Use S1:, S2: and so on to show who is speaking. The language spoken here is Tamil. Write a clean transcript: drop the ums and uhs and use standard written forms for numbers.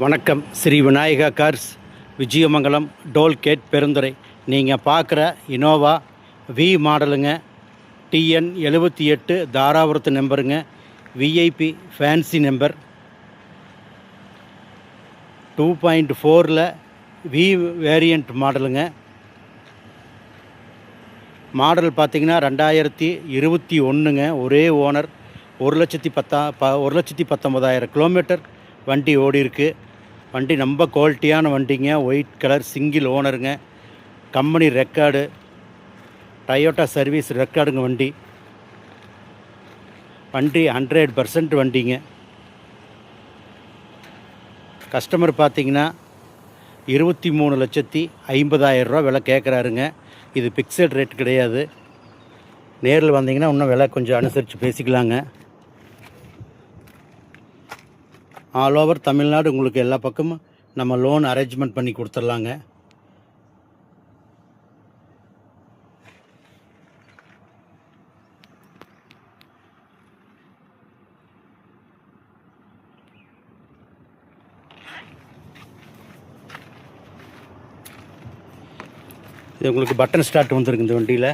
S1: வணக்கம். Shri Vinayaka cars, Vijayamangalam, tollgate, Perundurai. நீங்கள் பார்க்குற இனோவா வி மாடலுங்க. TN 78 தாராபுரத்து நம்பருங்க. VIP fancy number. 2.4 V variant மாடலுங்க. மாடல் பார்த்திங்கன்னா 2021ங்க. ஒரே ஓனர். 1,19,000 கிலோமீட்டர் வண்டி ஓடி இருக்கு. வண்டி ரொம்ப குவாலிட்டியான வண்டிங்க. ஒயிட் கலர், சிங்கிள் ஓனருங்க. கம்பெனி ரெக்கார்டு, டயோட்டா சர்வீஸ் ரெக்கார்டுங்க வண்டி. வண்டி 100% வண்டிங்க. கஸ்டமர் பார்த்திங்கன்னா 23,50,000 ரூபா விலை கேட்குறாருங்க. இது பிக்சட் ரேட் கிடையாது. நேரில் வந்தீங்கன்னா இன்னும் விலை கொஞ்சம் அனுசரித்து பேசிக்கலாங்க. ஆல் ஓவர் தமிழ்நாடு உங்களுக்கு எல்லா பக்கமும் நம்ம லோன் அரேஞ்ச்மெண்ட் பண்ணி கொடுத்துர்லாங்க. இது உங்களுக்கு பட்டன் ஸ்டார்ட் வந்துருக்கு இந்த வண்டியில்.